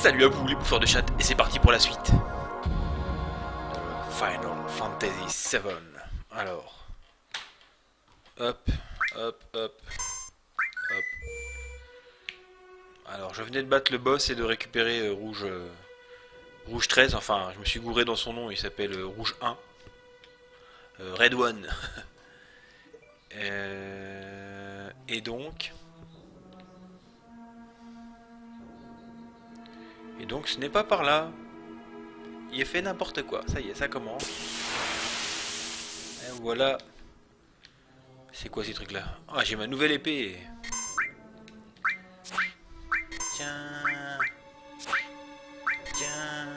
Salut à vous les bouffeurs de chat, et c'est parti pour la suite. Final Fantasy VII. Alors. Hop, hop, hop, hop. Alors, je venais de battre le boss et de récupérer Rouge 13. Enfin, je me suis gouré dans son nom, il s'appelle Rouge 1. Red One. Et donc... Et donc ce n'est pas par là. Il a fait n'importe quoi. Ça y est, ça commence. Et voilà. C'est quoi ces trucs là? Ah, j'ai ma nouvelle épée. Tiens. Tiens.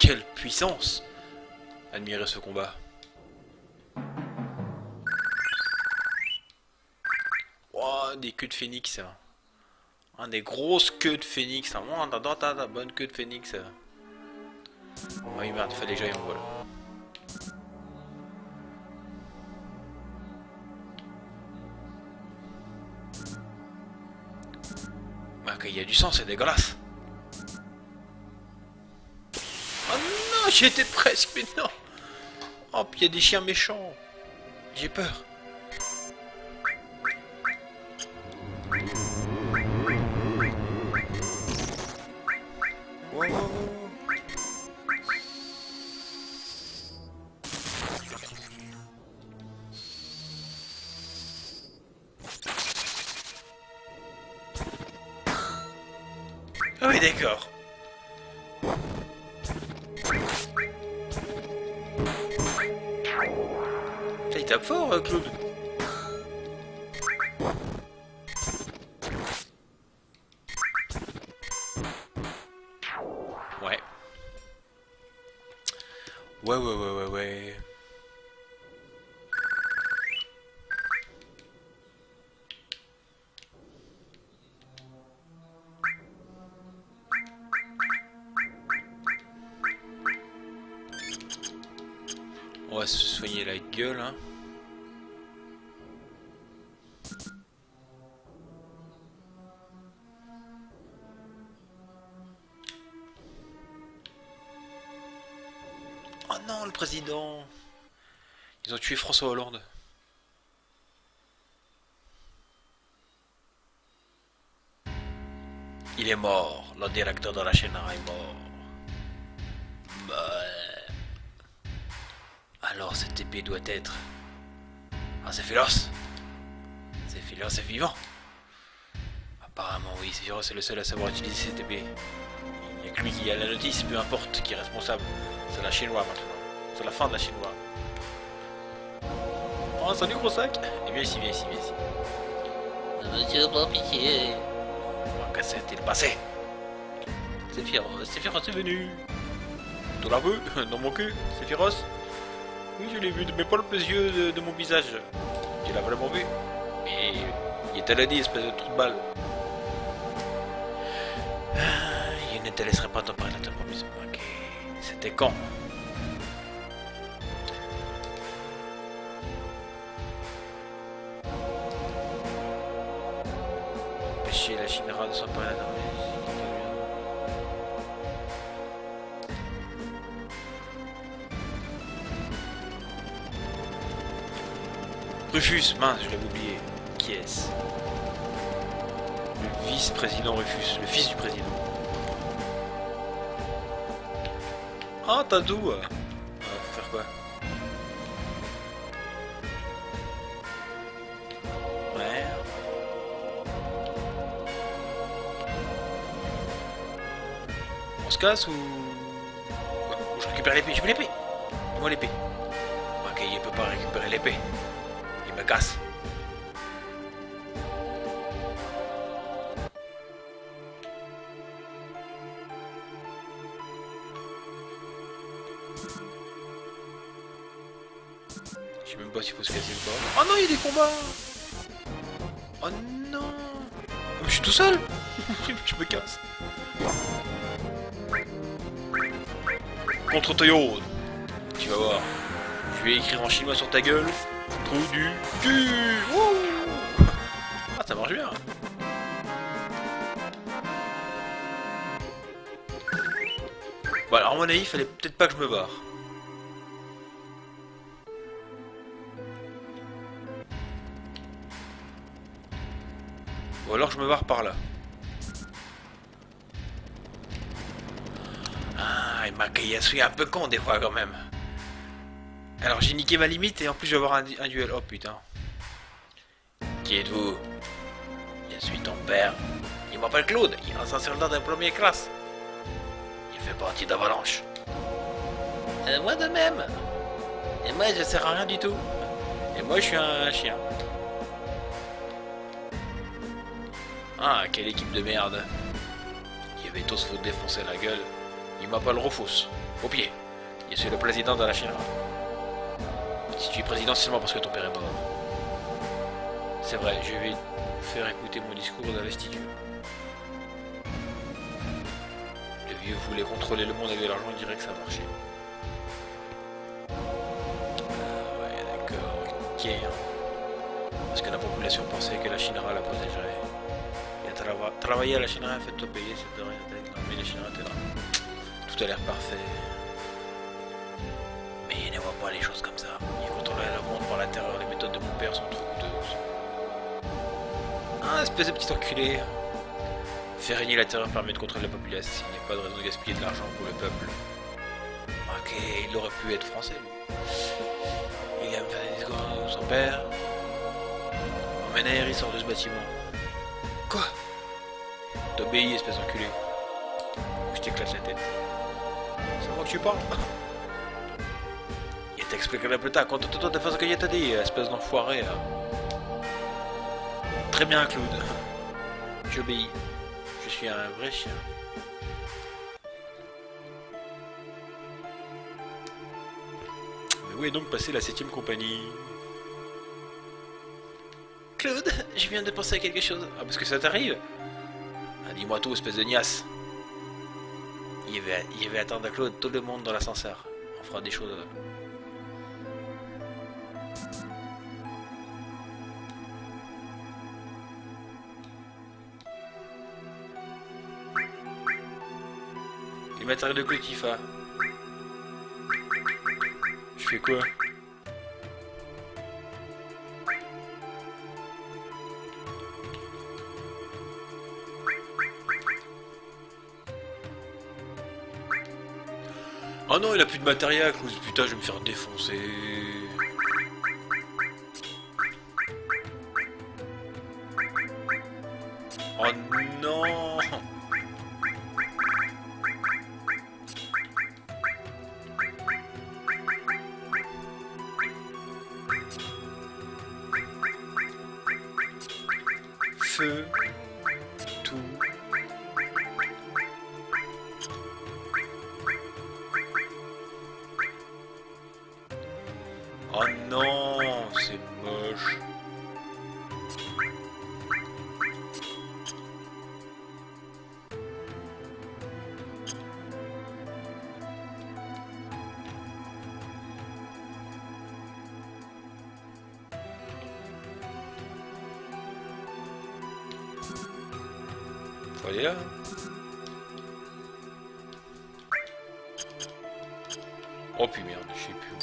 Quelle puissance! Admirez ce combat. Oh, des queues de phénix. Hein, des grosses queues de phénix. Oh, t'as bonne queue de phénix. Oh oui, merde, il fallait que j'aille en vol. Bah, qu'il y a du sang, c'est dégueulasse. Oh non, j'y étais presque, mais non. Oh, puis il y a des chiens méchants. J'ai peur. Oh, oh, oh. Ah oui, d'accord. Là, il tape fort, Claude. Ouais. Ouais. On va se soigner la gueule, hein. Oh non, le président! Ils ont tué François Hollande. Il est mort. Le directeur de la chaîne est mort. Bah... Alors cette épée doit être... Ah, c'est Félos. C'est Félos, c'est vivant. Apparemment, oui, Sephiroth est le seul à savoir utiliser cette épée. Il n'y a que lui qui a la notice, peu importe qui est responsable. C'est la chinoise maintenant. C'est la fin de la chinoise. Oh, salut gros sac. Et viens ici. Monsieur, pas pitié. Que s'est-il passé? Sephiroth est venu. Tu l'as vu? Dans mon cul, Sephiroth? Oui, je l'ai vu, mais pas le plus yeux de mon visage. Tu l'as vraiment vu? Mais il était là dit, espèce de trou de balle. Il ne te laisserait pas t'en parler de ta promise. Ok. C'était quand? Empêcher la Shinra de s'emparer de la armée. Rufus, mince, je l'avais oublié. Qui est-ce? Le vice-président Rufus, le fils du président. Ah, t'as d'où? Faut faire quoi? Ouais. On se casse ou je récupère l'épée? Je veux l'épée! Moi l'épée. Ok, il peut pas récupérer l'épée. Il me casse. Je sais même pas s'il faut se casser ou pas. Oh non, il y a des combats! Oh non! Je suis tout seul! Je me casse. contre Toyo. Tu vas voir. Je vais écrire en chinois sur ta gueule. Trou du cul. Wouh. Ah, ça marche bien. Bon, alors à mon avis, il fallait peut-être pas que je me barre. Ou alors je me barre par là. Ah, il m'a suis un peu con des fois quand même. Alors j'ai niqué ma limite et en plus je vais avoir un duel. Oh putain. Qui êtes-vous? Je suis ton père. Il m'appelle Claude. Il est un soldat de première classe. Il fait partie d'Avalanche. Moi de même. Et moi je sers à rien du tout. Et moi je suis un chien. Ah, quelle équipe de merde. Il avait tous faut défoncer la gueule. Il m'appelle Rufus. Au pied. Je suis le président de la Chine. Si tu es président seulement parce que ton père est mort. C'est vrai, je vais faire écouter mon discours d'investiture. Le vieux voulait contrôler le monde avec l'argent, il dirait que ça marchait. Ah ouais, d'accord, ok. Parce que la population pensait que la Chinois la protégerait. Et travailler à la Chinois, fait-toi payer, c'est de rien. Non, mais les Chinois étaient là. Tout a l'air parfait. Mais il ne voit pas les choses comme ça. Il contrôlait le monde par la terreur. Les méthodes de mon père sont trop coûteuses. Ah, espèce de petit enculé. Faire régner la terreur permet de contrôler la population. Il n'y a pas de raison de gaspiller de l'argent pour le peuple. Ok, il aurait pu être français, lui. Il aime faire des discours de son père. Emmener, il sort de ce bâtiment. Quoi? T'obéis, espèce d'enculé. Je t'éclate la tête. C'est moi que tu parles? Il t'expliquerait plus tard. Contente-toi de faire ce qu'il t'a dit, espèce d'enfoiré. Très bien, Claude. J'obéis. Je suis un vrai chien. Mais où est donc passée la 7ème compagnie? Claude, je viens de penser à quelque chose. Ah, parce que ça t'arrive? Ah, dis-moi tout, espèce de niasse. Il va attendre Claude, tout le monde dans l'ascenseur. On fera des choses là. Les matériaux de Claude Tifa. Je fais quoi? Oh non, il a plus de matériel, Claude. Putain, je vais me faire défoncer. Oh non. Feu. Tout. Oh non, c'est moche. Faut aller là. Oh puis merde, je sais plus où.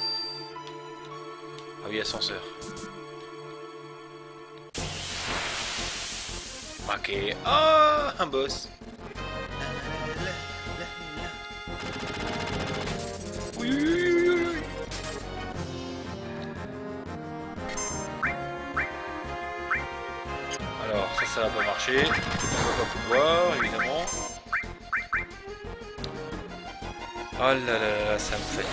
Ah oui, ascenseur. Ok. Ah, un boss. Oui, oui, oui, oui, oui. Alors, ça va pas marcher. On va pas pouvoir, évidemment. Oh là là là, ça me fatigue.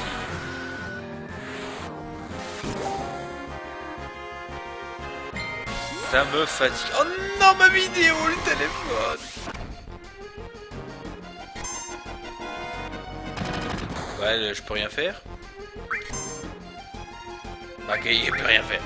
Ça me fatigue. Oh non, ma vidéo, le téléphone. Ouais, je peux rien faire. Ok, il peut rien faire.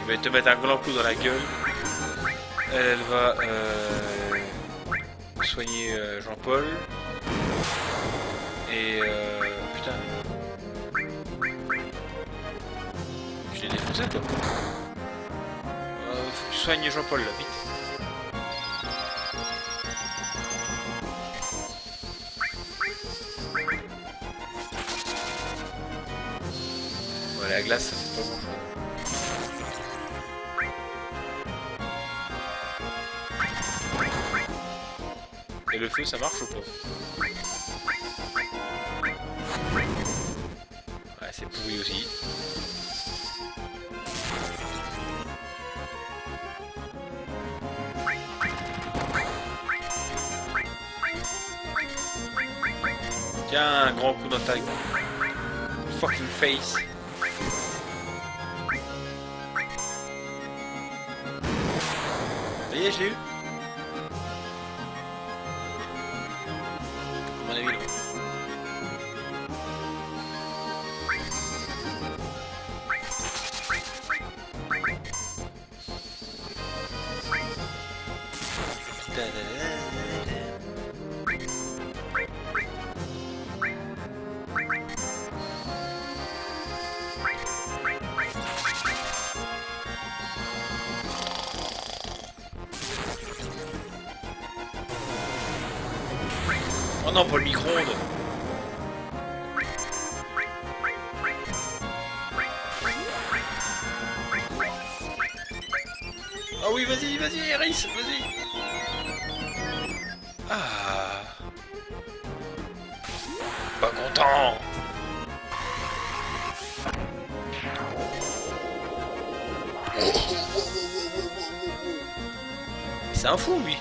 vais te mettre un grand coup dans la gueule. Elle va soigner Jean-Paul. Et putain. Je l'ai défoncé toi. Faut que tu soignes Jean-Paul là, vite. Ouais, la glace, ça fait pas grand chose. Et le feu, ça marche ou pas? Ouais, c'est pourri aussi. Tiens, un grand coup dans ta fucking face. Ça y est, je l'ai eu. À mon avis, non. Oh non, pas le micro-ondes. Ah oui, vas-y, vas-y, Iris, vas-y. Ah. Pas content. C'est un fou, lui.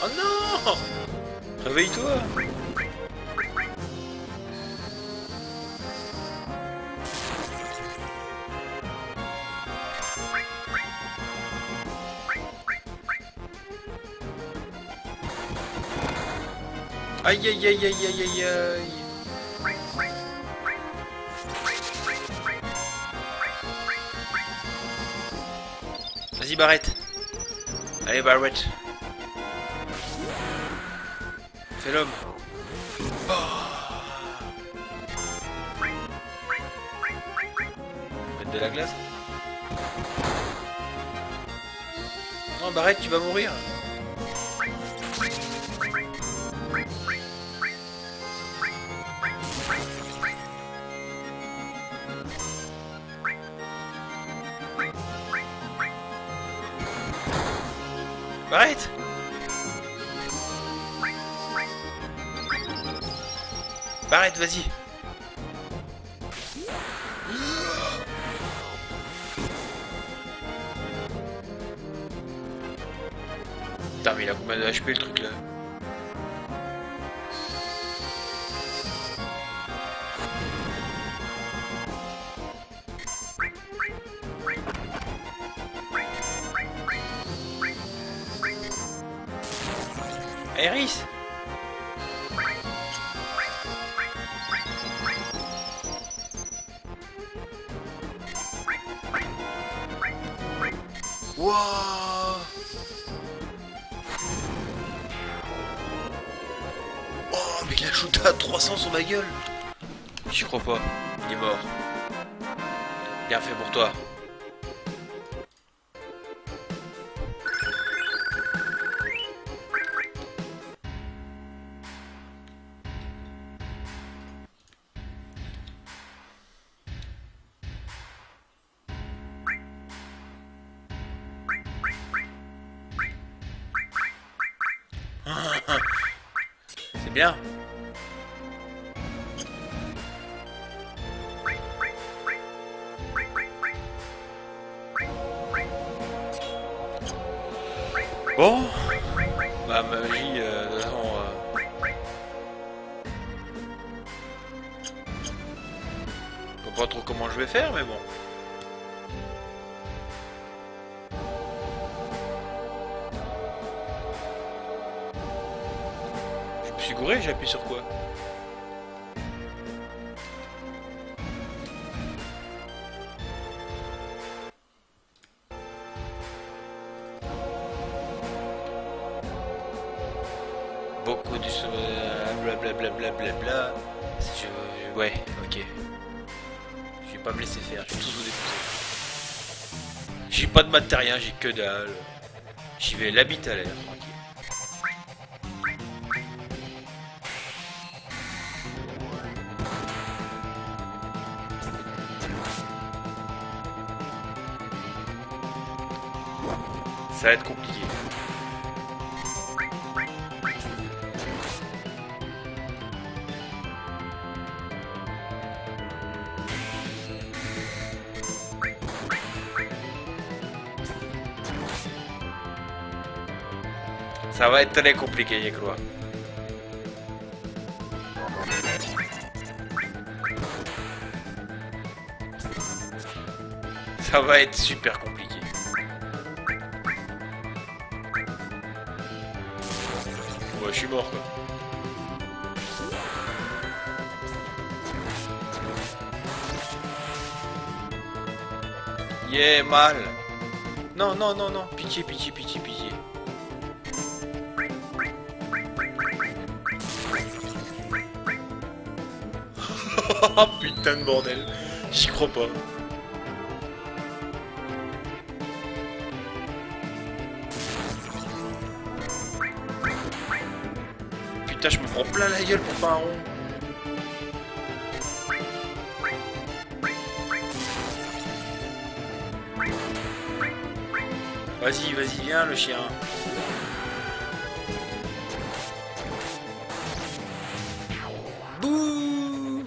Oh non! Réveille-toi! Aïe aïe aïe aïe aïe aïe aïe! Vas-y Barrett! Allez Barrett! Fais l'homme! Oh. Mettre de la glace? Non Barrett, tu vas mourir! Barrett! Barrett, vas-y! Putain, mais il a combien de HP le truc là? Iris! Wouah! Oh, mais il a shooté à 300 sur ma gueule! J'y crois pas, il est mort. Bien fait pour toi. C'est bien. Bon, ma magie pas trop comment je vais faire, mais bon. Je me suis gouré, j'ai appuyé sur quoi? Beaucoup de blablabla. Bla. Ouais, ok. Je vais pas me laisser faire, je vais tout vous déposer. J'ai pas de matériel, j'ai que dalle. J'y vais la bite à l'air, tranquille. Ça va être compliqué. Ça va être très compliqué, je crois. Ça va être super compliqué. Ouais, je suis mort quoi. Yeah, mal. Non, non, non, non. Pitié, pitié, pitié, pitié. Oh putain de bordel. J'y crois pas. Putain, je me prends plein la gueule pour pas un rond. Vas-y, vas-y, viens le chien. Bouf.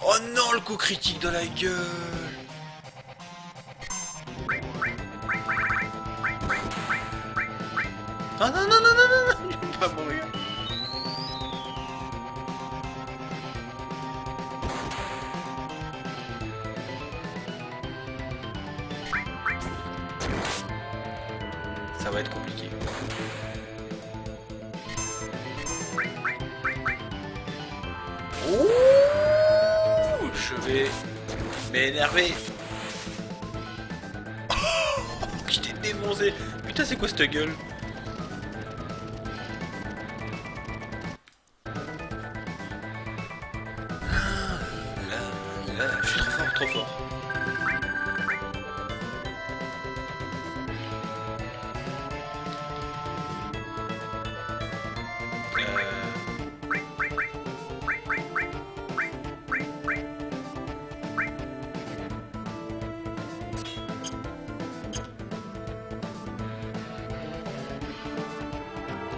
Oh non, le coup critique de la gueule. Ah non, non, non, non, non, non, je vais pas mourir. Ça va être compliqué. Ouh, je vais m'énerver. Je t'ai défoncé. Putain, c'est quoi cette gueule? Là, je suis trop fort, trop fort.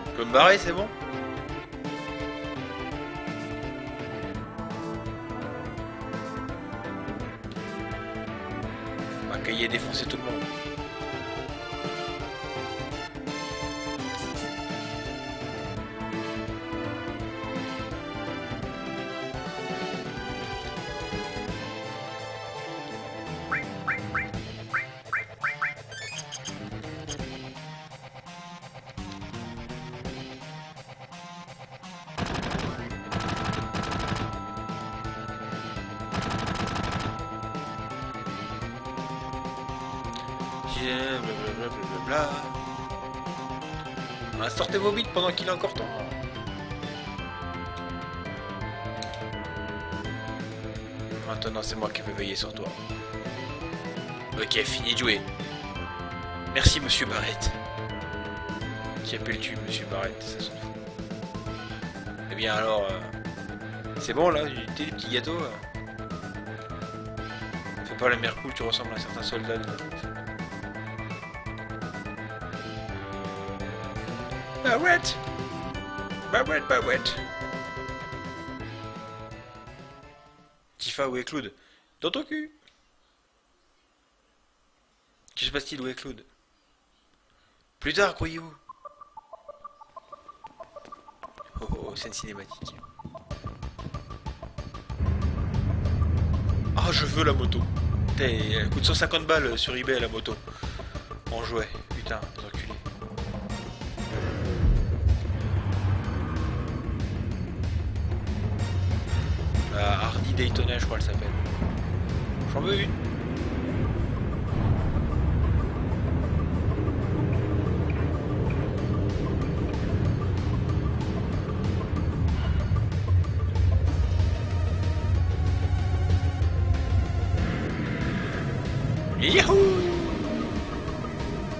Je peux me barrer, c'est bon? On va cahier défoncer tout le monde. Blablabla. Ah, sortez vos bites pendant qu'il est encore temps. Maintenant c'est moi qui vais veiller sur toi. Ok, fini de jouer. Merci monsieur Barrett. Qui appelles-tu monsieur Barrett? Ça s'en fout. Eh bien alors, c'est bon là, t'es des petits gâteaux. Fais pas la mère cool, tu ressembles à un certain soldat. Barrett! Barrett, Barrett! Tifa, où est Claude? Dans ton cul! Que se passe-t-il, où est Claude? Plus tard, croyez-vous? Oh, oh, scène cinématique. je veux la moto. Putain, elle coûte 150 balles sur eBay la moto. En jouet. Putain, les enculés. La Harley Daytona, je crois elle s'appelle. J'en veux une. Yahoo!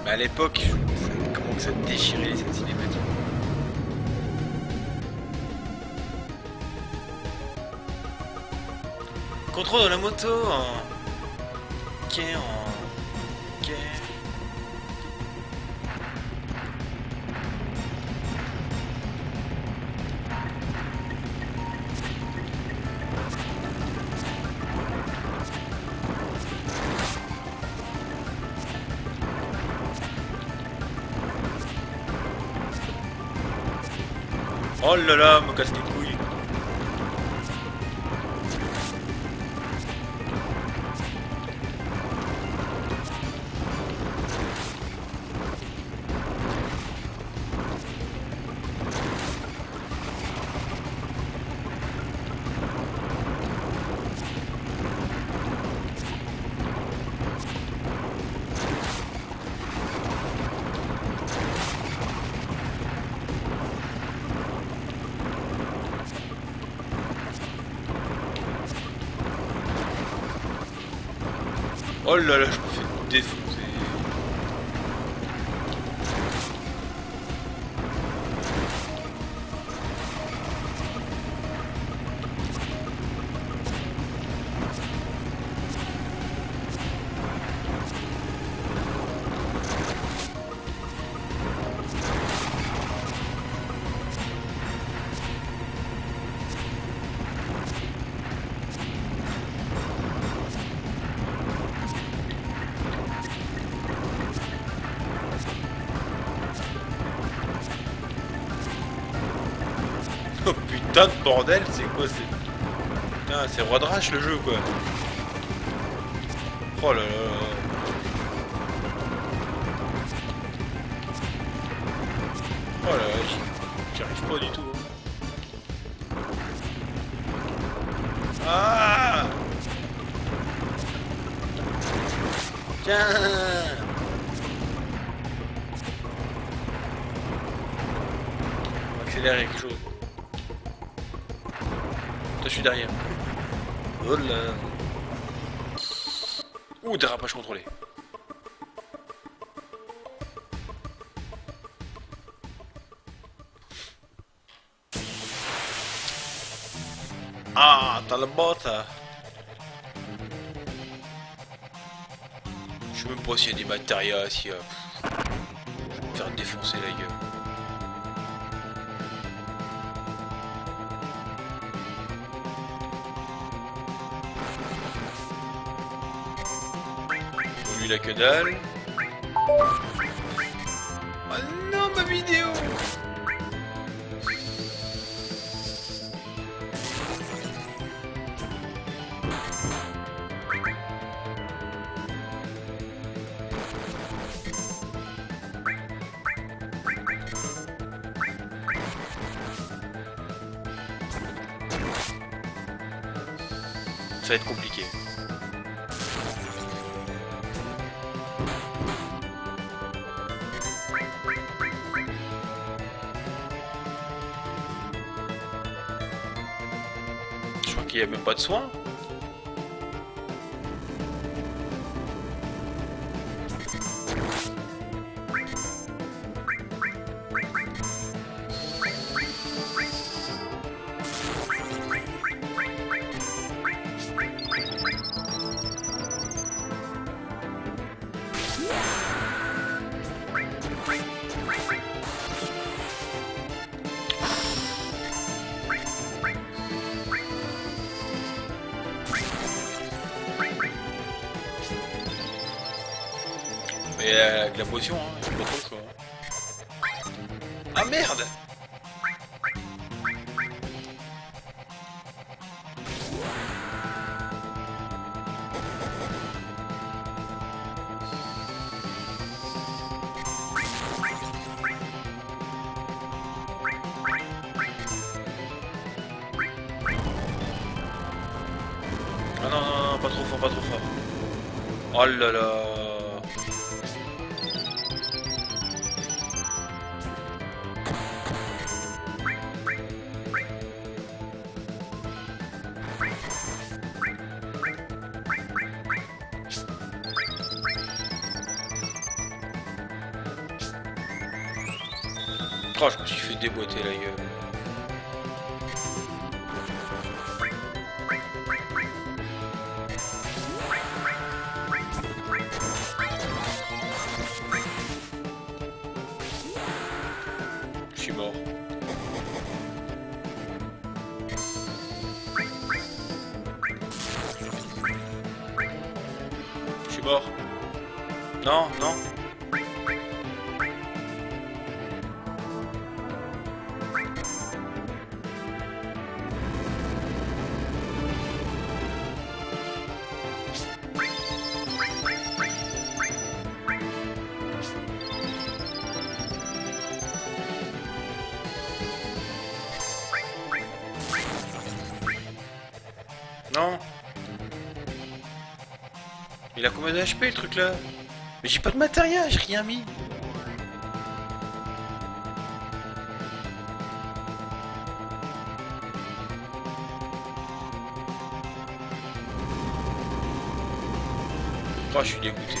Mais à l'époque, comment que ça déchirait cette cinématique. Contrôle de la moto en... Quai en... Quai... Oh là là, me casse les couilles. Oh là là, je me fais défoncer. Oh putain de bordel, c'est quoi c'est... Putain, c'est Roi de Rache le jeu quoi. Oh là là là. Oh là là, j'y arrive pas du tout. Ah! Tiens! On va accélérer quelque chose. Je suis derrière. Oh là. Ouh, dérapage contrôlé. Ah, t'as la botte. Je sais même pas s'il y a des matérias, s'il y a... Je vais me faire défoncer la gueule. Lui la que dalle. Oh non, ma vidéo. Ça va être compliqué. Je crois qu'il n'y a même pas de soin. Et avec la potion, hein, j'ai pas trop le choix. Ah merde! Pas trop fort, pas trop fort. Oh là là. Oh, je me suis fait déboîter la gueule. Je suis mort. Je suis mort. Non, non. Non. Il a combien de HP le truc là? Mais j'ai pas de matériel, j'ai rien mis. Oh, je suis dégoûté.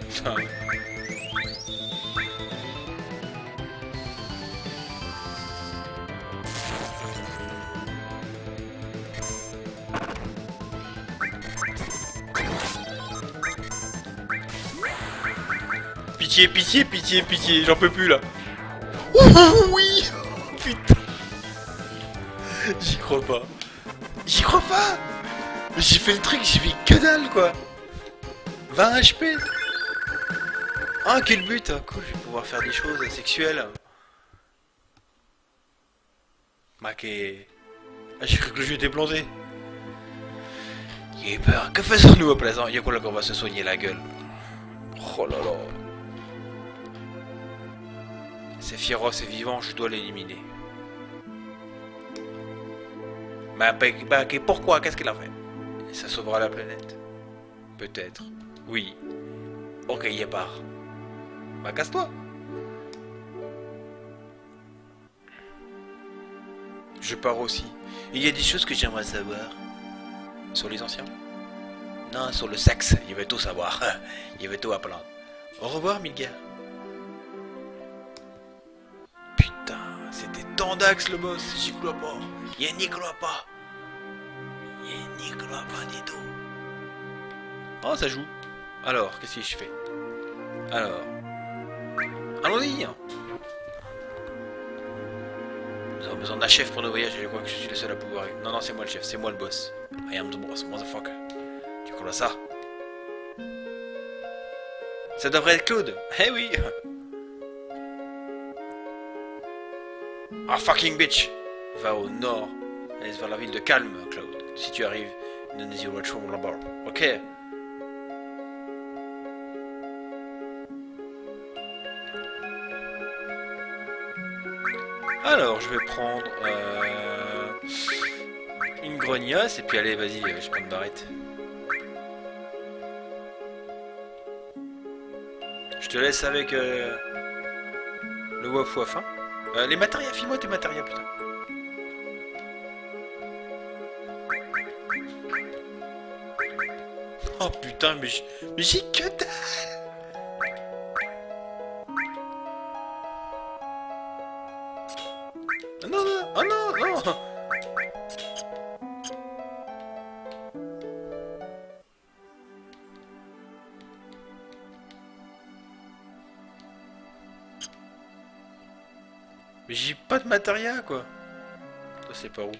Putain. Pitié, pitié, pitié, pitié, j'en peux plus là. Ouh, oui. Putain. J'y crois pas. J'y crois pas. J'ai fait le truc, j'ai fait que dalle quoi. 20 HP. Ah, quel but. Cool, je vais pouvoir faire des choses sexuelles. Maquet. Ah, j'ai cru que le jeu était planté. J'ai peur. Que faisons-nous à présent? Y'a quoi là qu'on va se soigner la gueule? Oh là là. C'est féroce et vivant, je dois l'éliminer. Bah, pourquoi? Qu'est-ce qu'il a fait? Et ça sauvera la planète. Peut-être. Oui. Ok, y est part. Bah, casse-toi. Je pars aussi. Il y a des choses que j'aimerais savoir. Sur les anciens? Non, sur le sexe. Il veut tout savoir. Il veut tout apprendre. Au revoir, Milgar. Putain, c'était Tandax le boss. J'y crois pas. Il n'y croit pas. Il n'y croit pas du tout. Oh, ça joue. Alors, qu'est-ce que je fais? Alors. Allons-y. Nous avons besoin d'un chef pour nos voyages et je crois que je suis le seul à pouvoir. Non, non, c'est moi le chef, c'est moi le boss. I am the boss, motherfucker. Tu crois ça? Ça devrait être Claude. Eh oui. Ah, fucking bitch. Va au nord. Laisse vers la ville de Calme, Claude. Si tu arrives, nous nous irons retrouver là-bas. Ok. Alors, je vais prendre une grognasse et puis allez, vas-y, je prends une barrette. Je te laisse avec le waf-waf, hein. Les matériels, file-moi tes matériels, putain. Oh putain, mais j'ai que dalle. Non, non, oh non, non. Mais j'ai pas de matériel, quoi. Ça, c'est par où?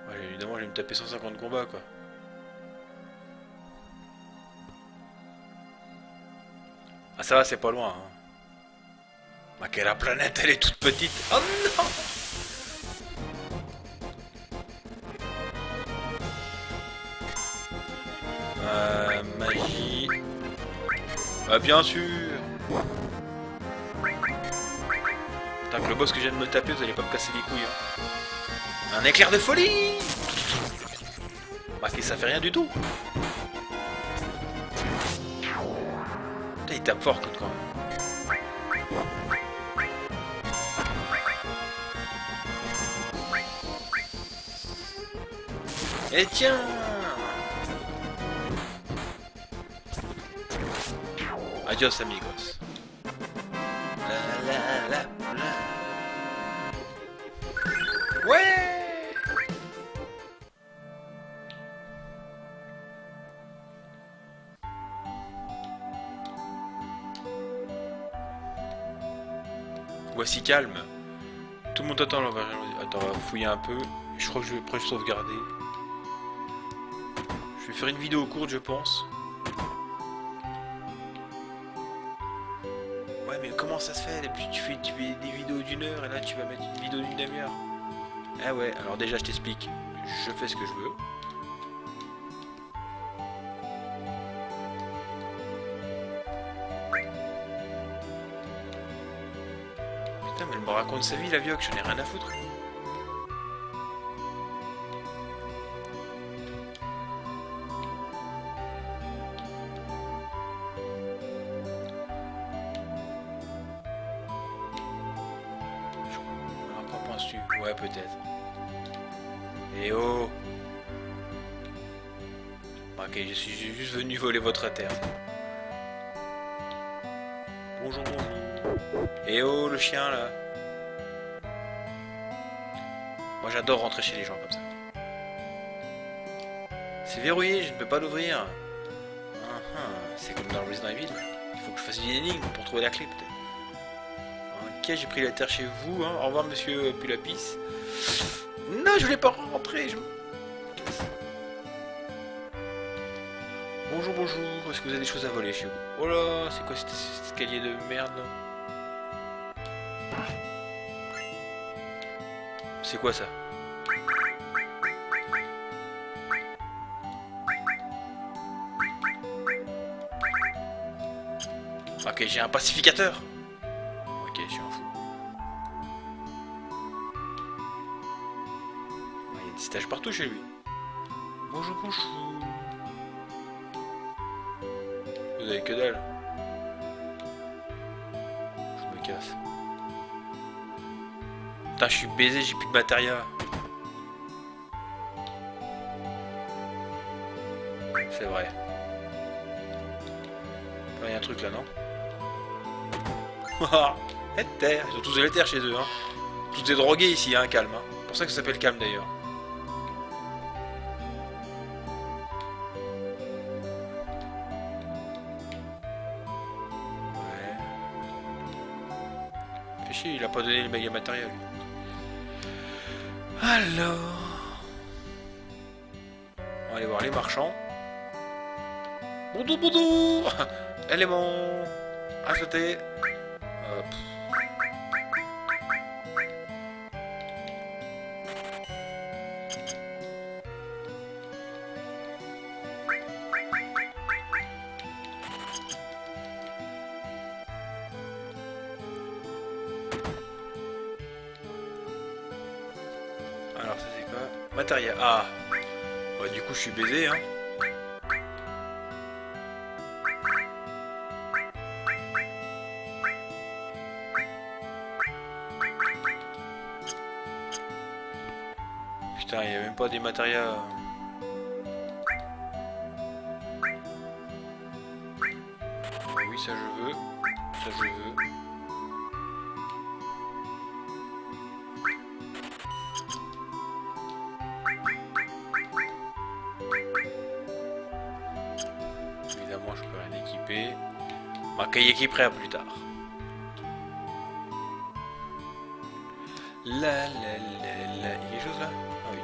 Ouais, évidemment, je vais me taper 150 combats, quoi. Ah, ça va, c'est pas loin, hein. Bah, que la planète, elle est toute petite. Oh non! Magie. Bah, bien sûr. le boss que je viens de me taper, vous allez pas me casser les couilles. Hein. Un éclair de folie. Remarquez, ça fait rien du tout. Putain, il tape fort quand même. Et tiens. Adios amigos. La la la la. Ouais. Voici calme. Tout le monde attend là. Attends, on va fouiller un peu. Je crois que je vais après sauvegarder. Je vais faire une vidéo courte, je pense. Ouais, mais comment ça se fait? D'habitude, tu fais des vidéos d'1 heure et là, tu vas mettre une vidéo d'1 demi-heure. Ah ouais, alors déjà, je t'explique. Je fais ce que je veux. Putain, mais elle me raconte sa vie, la vieille, j'en ai rien à foutre. Ouais, peut-être. Et oh! Ok, je suis juste venu voler votre terre. Bonjour, bonjour. Et oh, le chien, là. Moi, j'adore rentrer chez les gens comme ça. C'est verrouillé, je ne peux pas l'ouvrir. C'est comme dans Resident Evil. Il faut que je fasse une énigme pour trouver la clé, peut-être. Ok, j'ai pris la terre chez vous. Hein. Au revoir, monsieur Pulapis. Non, je voulais pas rentrer. Bonjour, bonjour. Est-ce que vous avez des choses à voler chez vous? Oh là, c'est quoi cet escalier de merde? C'est quoi ça? Ok, j'ai un pacificateur. Ok, je suis un fou. Il y a des stages partout chez lui. Bonjour, bonjour. Vous avez que dalle. Je me casse. Putain, je suis baisé, j'ai plus de matériel. C'est vrai. Il y a un truc là, non? Et terre. Ils ont tous de la terre chez eux, hein. Tous des drogués ici, hein, calme. Hein. C'est pour ça que ça s'appelle calme d'ailleurs. Ouais. Fais chier, il a pas donné le méga matériel. Alors. On va aller voir les marchands. Boudou boudou. Élément. Acheté. Hop. Alors ça c'est quoi? Matériel. Ah. Bah, du coup je suis baisé hein. Putain, il n'y a même pas des matériaux. Oui, ça je veux. Ça je veux. Évidemment, je peux rien équiper. Ma cahier équiperai plus tard. La la la la. Il y a quelque chose là? Ah oui.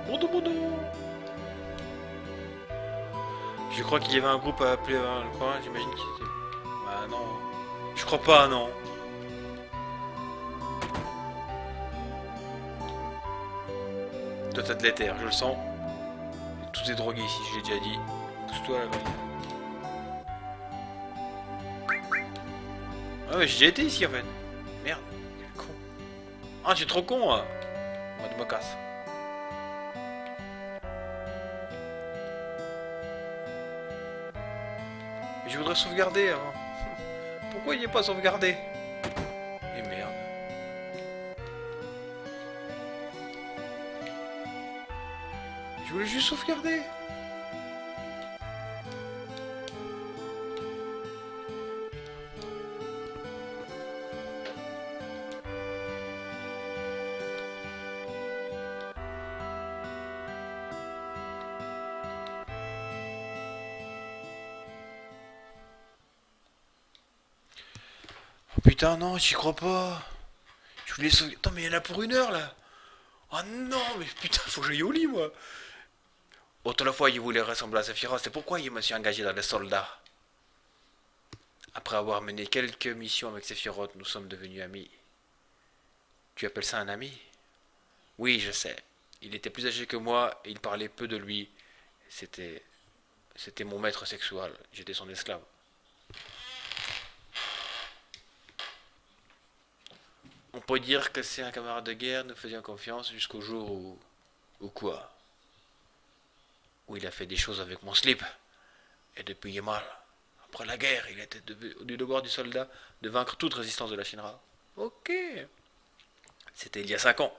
Boudou boudou. Je crois qu'il y avait un groupe à appeler dans le coin, j'imagine qu'il était... Bah non. Je crois pas, non. Toi t'as de l'éther, je le sens. Tout est drogué ici, je l'ai déjà dit. Pousse-toi là-bas. Ah mais j'ai déjà été ici en fait. Ah, tu es trop con, hein. Moi, je me casse. Je voudrais sauvegarder, hein. Pourquoi il n'est pas sauvegardé? Et merde. Je voulais juste sauvegarder. Oh putain, non, j'y crois pas. Je voulais sauvegarder. Attends, mais il y en a pour 1 heure là. Oh non, mais putain, faut que j'aille au lit, moi. Autrefois, il voulait ressembler à Sephiroth, c'est pourquoi il me suis engagé dans les soldats. Après avoir mené quelques missions avec Sephiroth, nous sommes devenus amis. Tu appelles ça un ami? Oui, je sais. Il était plus âgé que moi et il parlait peu de lui. C'était... C'était mon maître sexuel. J'étais son esclave. On peut dire que c'est un camarade de guerre, nous faisions confiance jusqu'au jour où... Où quoi? Où il a fait des choses avec mon slip. Et depuis il est mal. Après la guerre, il était du devoir du soldat de vaincre toute résistance de la Shinra. Ok. C'était il y a 5 ans.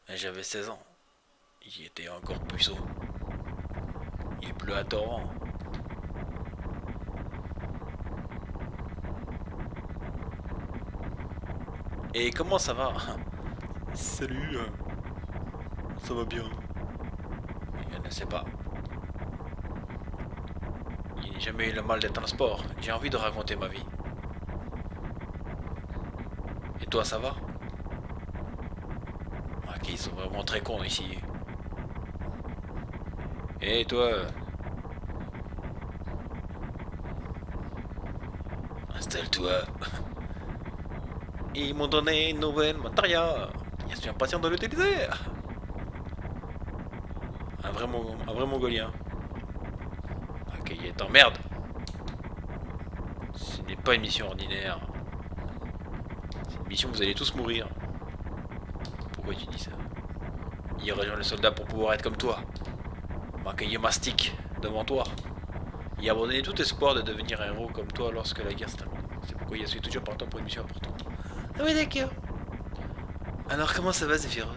Et j'avais 16 ans. Il était encore puissant. Il pleut à torrent. Et comment ça va? Salut, ça va bien. Je ne sais pas. Il n'a jamais eu le mal d'être en sport. J'ai envie de raconter ma vie. Et toi, ça va? Ok, ils sont vraiment très cons ici. Et toi? Installe-toi. Ils m'ont donné une nouvelle matériel. Je suis impatient de l'utiliser. Un vrai mongolien. Ok, il est en merde. Ce n'est pas une mission ordinaire. C'est une mission où vous allez tous mourir. Pourquoi tu dis ça? Il rejoint le soldat pour pouvoir être comme toi. Manquer mastic devant toi. Il a abandonné tout espoir de devenir un héros comme toi lorsque la guerre s'est terminée. C'est pourquoi il a su toujours partant pour une mission importante. Ah oui, d'accord. Alors comment ça va, Zephyros?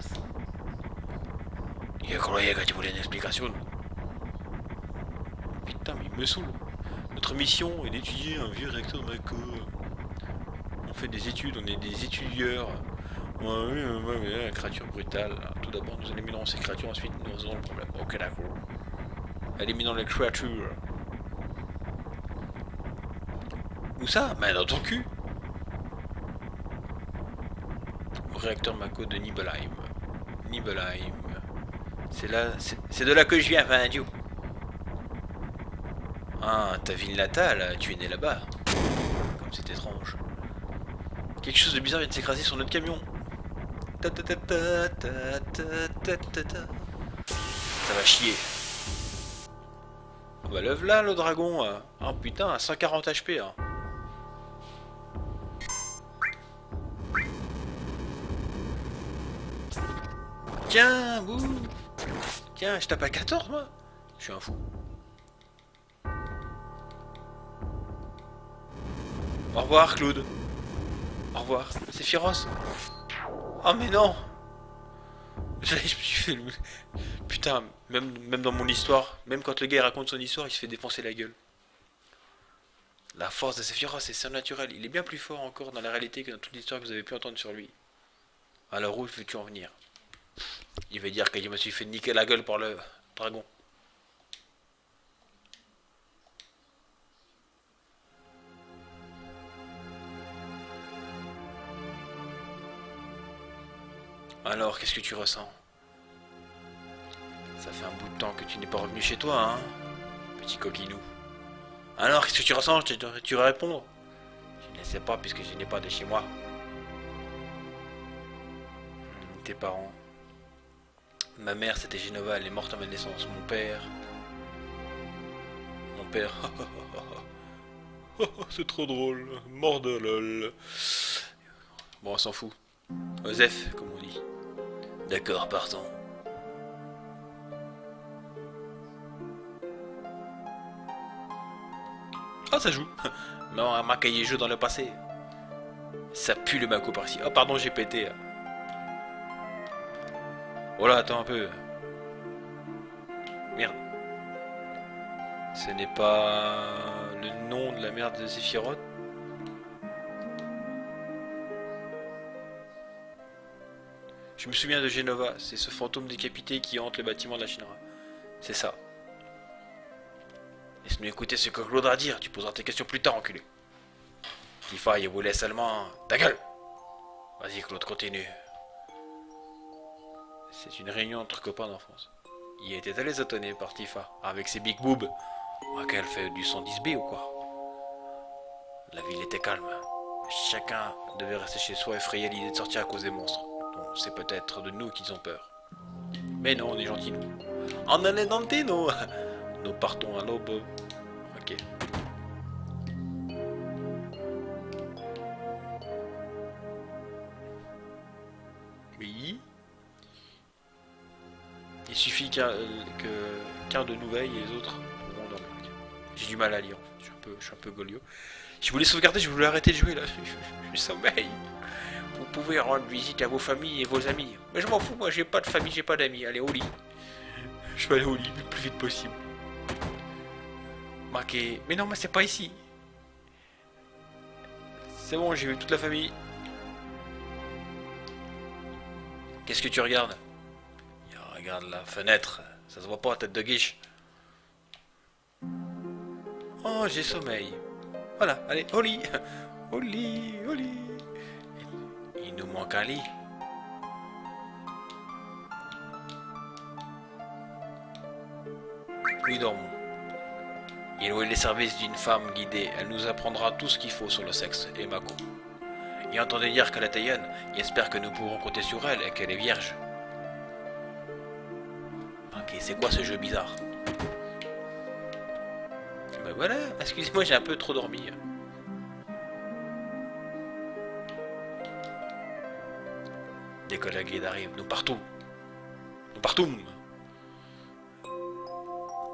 Je croyais que tu voulais une explication. Putain, mais il me saoule. Notre mission est d'étudier un vieux réacteur de Mako. On fait des études, on est des étudieurs. Ouais, créature brutale. Tout d'abord, nous éliminons ces créatures, ensuite nous résolvons le problème. Ok, d'accord. Éliminons les créatures. Où ça? Mais dans ton cul. Au réacteur Mako de Nibelheim. Nibelheim. C'est là, c'est de là que je viens, Vindio. Ah, ta ville natale, tu es né là-bas. Comme c'est étrange. Quelque chose de bizarre vient de s'écraser sur notre camion. Ta ta ta ta ta ta ta ta. Ça va chier. Oh bah lève là le dragon. Oh putain, 140 HP. Hein. Tiens, bouh. Tiens, je tape à 14 moi. Je suis un fou. Au revoir Claude. Au revoir. C'est Firos. Oh mais non. Je me suis fait le... Putain, même dans mon histoire, même quand le gars raconte son histoire, il se fait défoncer la gueule. La force de Sephiroth, c'est surnaturel. Il est bien plus fort encore dans la réalité que dans toute l'histoire que vous avez pu entendre sur lui. Alors où veux-tu en venir? Il veut dire que je me suis fait niquer la gueule par le dragon. Alors, qu'est-ce que tu ressens? Ça fait un bout de temps que tu n'es pas revenu chez toi, hein, petit coquinou. Alors, qu'est-ce que tu ressens? Tu vas répondre? Je ne sais pas puisque je n'ai pas de chez moi. Tes parents. Ma mère, c'était Genova, elle est morte à ma naissance. Mon père... Mon père... c'est trop drôle. Mort de lol. Bon, on s'en fout. Osef, comme on dit. D'accord, partons. Ah, ça joue. Non, ma cahier jeu dans le passé. Ça pue le Mako par ici. Oh, pardon, j'ai pété. Oh là, attends un peu. Merde. Ce n'est pas le nom de la mère de Sephiroth. Je me souviens de Genova. C'est ce fantôme décapité qui hante le bâtiment de la Shinra. C'est ça. Laisse-nous écouter ce que Claude a à dire. Tu poseras tes questions plus tard, enculé. Tifa, il vous laisse seulement... Ta gueule! Vas-y, Claude, continue. C'est une réunion entre copains d'enfance. Il était allé étonné par Tifa, avec ses big boobs. Qu'elle fait du 110B ou quoi? La ville était calme. Chacun devait rester chez soi effrayé à l'idée de sortir à cause des monstres. Donc c'est peut-être de nous qu'ils ont peur. Mais non, on est gentils nous. On en est dentés nous. Nous partons à l'aube. Ok. Oui. Il suffit qu'un de nous veille et les autres pourront dormir. J'ai du mal à lire. Je suis un peu golio. Je voulais sauvegarder, je voulais arrêter de jouer là. Je sommeille. Vous pouvez rendre visite à vos familles et vos amis. Mais je m'en fous, moi j'ai pas de famille, j'ai pas d'amis. Allez au lit. Je vais aller au lit le plus vite possible. Marqué. Mais non, mais c'est pas ici. C'est bon, j'ai vu toute la famille. Qu'est-ce que tu regardes? Regarde la fenêtre. Ça se voit pas, tête de guiche. Oh, j'ai sommeil. Voilà, allez, au lit. Au lit, au lit. Il nous manque un lit. Oui, dormons. Il est les services d'une femme guidée. Elle nous apprendra tout ce qu'il faut sur le sexe et Mako. Et entendez dire qu'elle est Taïenne. Il espère que nous pourrons compter sur elle et qu'elle est vierge. Ok, c'est quoi ce jeu bizarre? Ben voilà, excusez-moi, j'ai un peu trop dormi. Dès que la guide arrive, nous partons. Nous partons.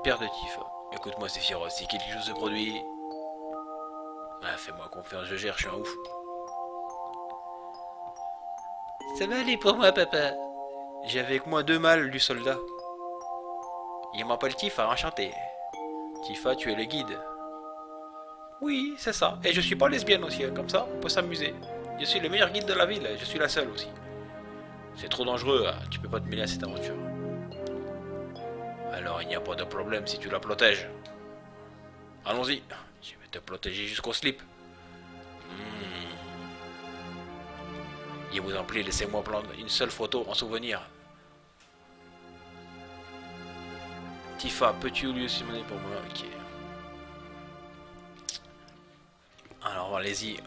Père de Tifa, écoute-moi Sephiroth, si quelque chose se produit... Ah, fais-moi confiance, je gère, je suis un ouf. Ça va aller pour moi, papa. J'ai avec moi 2 mâles du soldat. Il m'appelle Tifa, enchanté. Tifa, tu es le guide. Oui, c'est ça. Et je suis pas lesbienne aussi, comme ça, on peut s'amuser. Je suis le meilleur guide de la ville, je suis la seule aussi. C'est trop dangereux, tu peux pas te mêler à cette aventure. Alors il n'y a pas de problème si tu la protèges. Allons-y, je vais te protéger jusqu'au slip. Je vous en prie, laissez-moi prendre une seule photo en souvenir. Tifa, peux-tu lui aussi demander pour moi? Ok. Alors allez-y,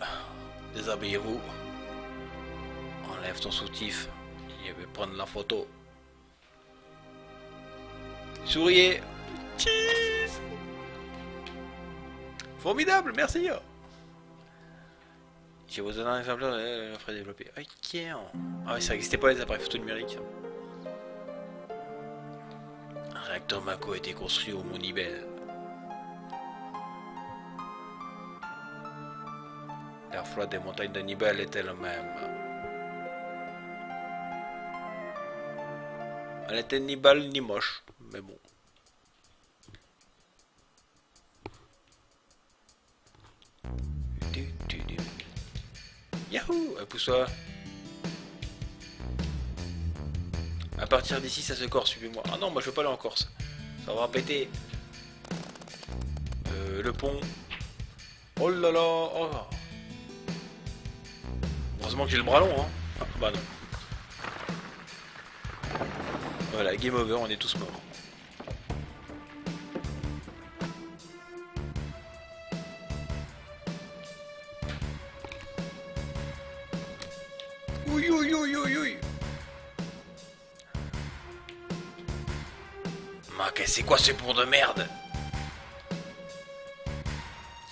déshabillez-vous. Enlève ton soutif. Je vais prendre la photo. Souriez. Cheese. Formidable, merci. Je vous donne un exemplaire de la ferai développer. Ok. Ah oui, ça n'existait pas les appareils photo numériques. Un réacteur Mako a été construit au Mont Nibel. L'air froid des montagnes de Nibel était le même. Elle était ni belle ni moche, mais bon. Yahoo! Pousse-toi. À partir d'ici, ça se corse, suivez-moi. Ah non, moi je veux pas aller en Corse. Ça va péter. Le pont. Oh là là. Oh. Heureusement que j'ai le bras long, hein. Ah, bah non. Voilà, game over, on est tous morts. Oui, oui, oui, oui, oui. C'est quoi ce bourg de merde?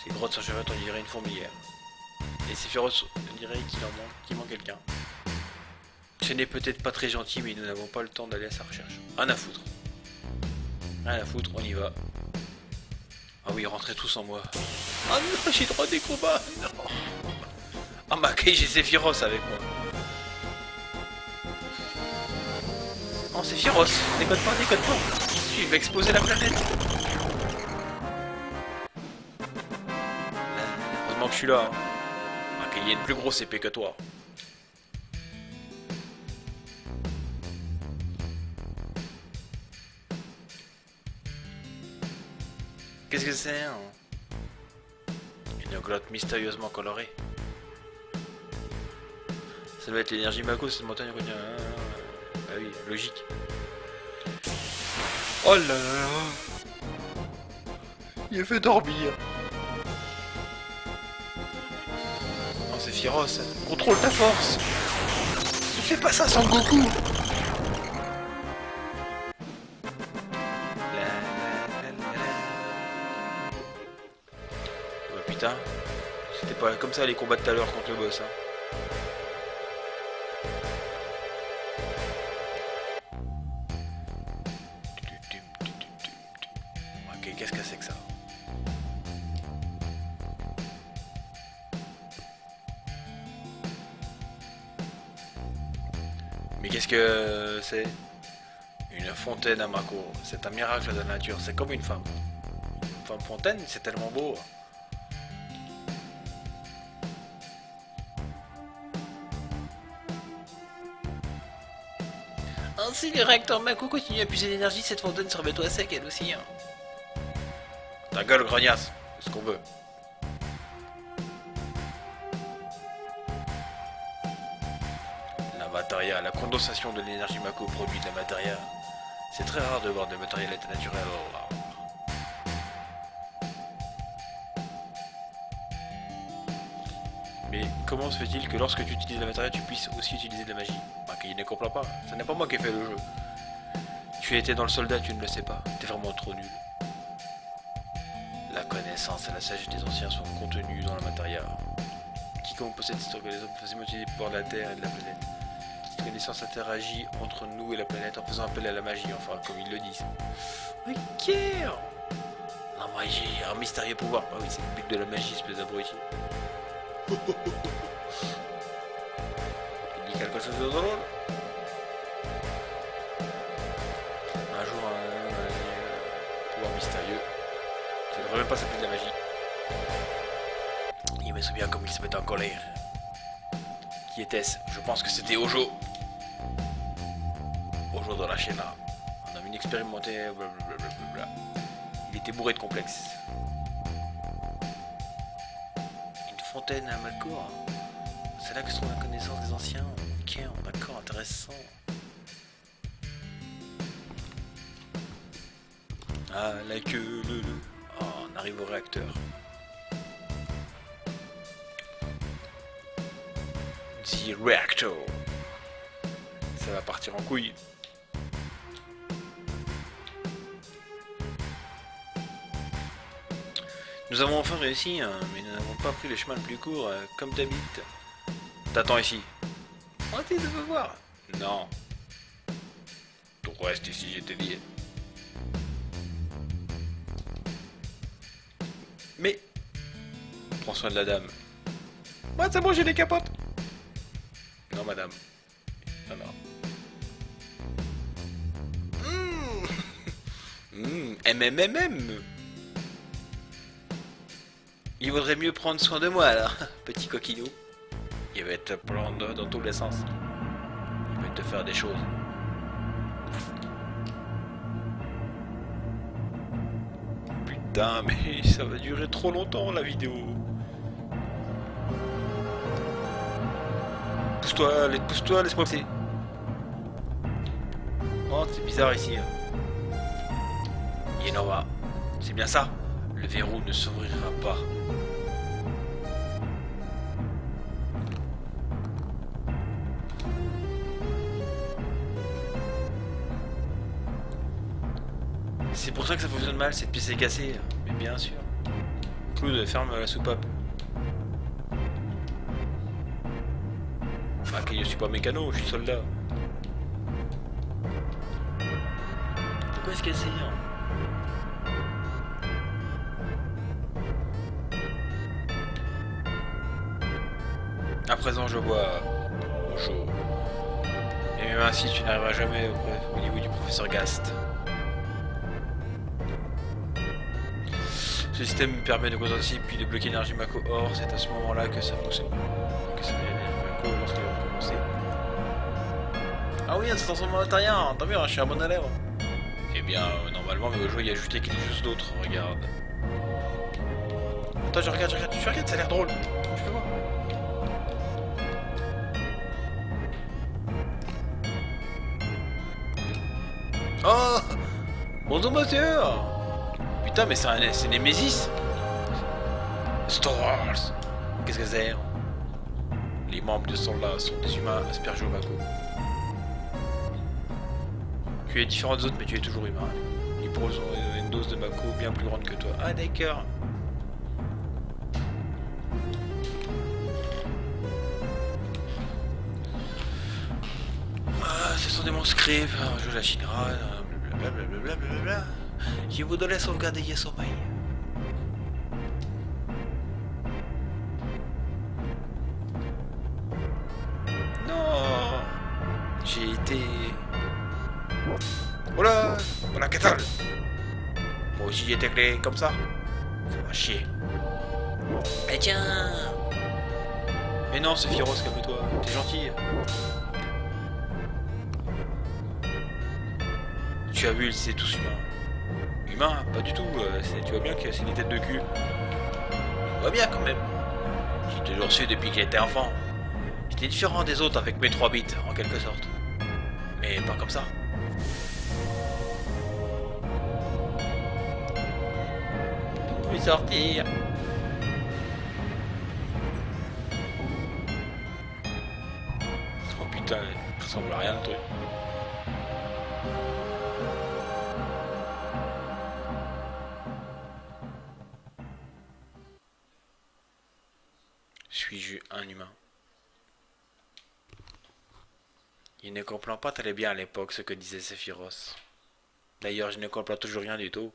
Ces grottes sont chevêtres, on dirait une fourmilière. Et Sephiroth, on dirait qu'il manque quelqu'un. Ce n'est peut-être pas très gentil, mais nous n'avons pas le temps d'aller à sa recherche. Rien à foutre. Rien à foutre, on y va. Ah oui, rentrez tous en moi. Ah non, j'ai droit des combats. Non. Ah ma j'ai Sephiroth avec moi. Oh, Sephiroth, déconne pas, déconne pas. Il va exploser la planète. Heureusement que je suis là. Hein. Ok, il y a une plus grosse épée que toi. Qu'est-ce que c'est hein? Une glotte mystérieusement colorée. Ça doit être l'énergie Mako, cette montagne contient... Ah oui, logique. Oh là là. Il a fait dormir. Oh c'est féroce. Contrôle ta force. Ne fais pas ça sans Goku. Oh putain. C'était pas comme ça les combats de tout à l'heure contre le boss hein. Ok, qu'est-ce que c'est que ça? Mais qu'est-ce que c'est? Une fontaine à Mako. C'est un miracle de la nature. C'est comme une femme. Une femme fontaine, c'est tellement beau. Si le réacteur Mako continue à puiser l'énergie, cette fontaine sera bientôt à sec elle aussi. Hein. Ta gueule, grognasse. C'est ce qu'on veut. La materia, la condensation de l'énergie Mako produit de la materia. C'est très rare de voir des matériels à l'état naturel. Mais comment se fait-il que lorsque tu utilises la materia, tu puisses aussi utiliser de la magie? Il ne comprend pas. Ce n'est pas moi qui ai fait le jeu. Tu étais dans le soldat, tu ne le sais pas. T'es vraiment trop nul. La connaissance et la sagesse des anciens sont contenues dans la materia. Quiconque possède cette histoire que les hommes faisaient utiliser pour la Terre et de la planète. Cette connaissance interagit entre nous et la planète en faisant appel à la magie, enfin comme ils le disent. Ok. La magie, un mystérieux pouvoir. Ah oui, c'est le but de la magie, espèce d'abruti. Il dit quelque chose de drôle. Un jour, un pouvoir mystérieux. Ça ne devrait même pas s'appeler de la magie. Il me souvient comme il se mettait en colère. Qui était-ce? Je pense que c'était Ojo. Ojo de la Shena. On a vu une expérimenté. Blablabla. Il était bourré de complexes. Une fontaine à Mako. C'est là que se trouve la connaissance des anciens. Ok, d'accord, intéressant. Ah, la queue, Oh, on arrive au réacteur. The Reactor. Ça va partir en couille. Nous avons enfin réussi, hein, mais nous n'avons pas pris le chemin le plus court, comme d'habitude. T'attends ici. Oh, tu veux voir? Non. Tu restes ici, je t'ai dit. Mais... Prends soin de la dame. Moi, c'est bon, j'ai des capotes. Non, madame. Non, non. MMMM. Il vaudrait mieux prendre soin de moi, alors, petit coquinou. Il va te prendre dans tous les sens. Il va te faire des choses. Putain, mais ça va durer trop longtemps la vidéo. Pousse-toi, laisse-moi passer. Oh, c'est bizarre ici. Yenova, c'est bien ça. Le verrou ne s'ouvrira pas. C'est pour ça que ça fonctionne mal, cette pièce est cassée. Mais bien sûr. Claude, ferme la soupape. Ok, je suis pas mécano, je suis soldat. Pourquoi est-ce qu'elle essaye hein? À présent, je vois. Bonjour. Et même ainsi, tu n'arriveras jamais au niveau du professeur Gast. Ce système me permet de condenser puis de bloquer l'énergie Mako. Or, c'est à ce moment-là que ça fonctionne. Que ça devient l'énergie Mako lorsqu'elle va commencer. Ah oui, c'est transformé en intérieur. T'as vu, je suis un bon élève. Eh bien, normalement, mais au jeu, il y a ajouté quelque chose d'autre. Regarde. Attends, je regarde, ça a l'air drôle. Je peux voir. Oh, bonjour monsieur. Putain, mais c'est Nemesis. Star Wars. Qu'est-ce que c'est? Les membres de Soldats sont des humains aspergés au Mako. Tu es différent des autres, mais tu es toujours humain. Ils pourront une dose de Mako bien plus grande que toi. Ah d'accord. Ah, ce sont des monstres scripts. Je la Shinra. Blablabla. Je voudrais sauvegarder Yesomai. Non. J'ai été... Oula. Voilà, qu'est-ce que moi aussi j'ai été clé comme ça. Ça va chier. Eh tiens. Mais non, c'est Firos, calme-toi. T'es gentil. Tu as vu, c'est tous humains. Humain, pas du tout. Tu vois bien que c'est des têtes de cul. Tu vois bien quand même. J'ai toujours su depuis que j'étais enfant. J'étais différent des autres avec mes 3 bits, en quelque sorte. Mais pas comme ça. Je vais sortir. Oh putain, ça ressemble à rien le truc. Suis-je un humain? Il ne comprend pas très bien à l'époque ce que disait Sephiroth. D'ailleurs, je ne comprends toujours rien du tout.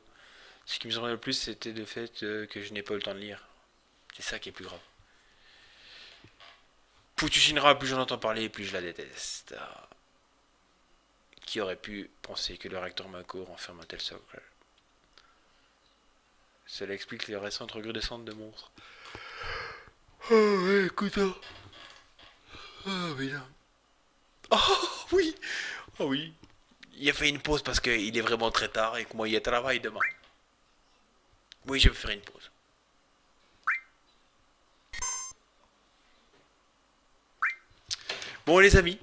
Ce qui me semblait le plus, c'était le fait que je n'ai pas eu le temps de lire. C'est ça qui est plus grave. Foutu Shinra, plus j'en entends parler, plus je la déteste. Qui aurait pu penser que le réacteur Mako renferme un tel socle? Cela explique les récentes recrudescences de monstres. Oh, écoute. Oh, putain. Oh, oui. Oh, oui. Il a fait une pause parce qu'il est vraiment très tard et que moi, il y a travail demain. Oui, je vais faire une pause. Bon, les amis.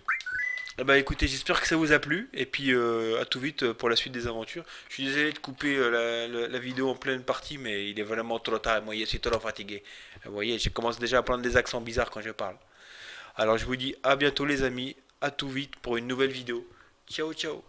Eh ben, écoutez, j'espère que ça vous a plu. Et puis, à tout vite pour la suite des aventures. Je suis désolé de couper la vidéo en pleine partie, mais il est vraiment trop tard. Moi, je suis trop fatigué. Vous voyez, je commence déjà à prendre des accents bizarres quand je parle. Alors, je vous dis à bientôt, les amis. À tout vite pour une nouvelle vidéo. Ciao, ciao.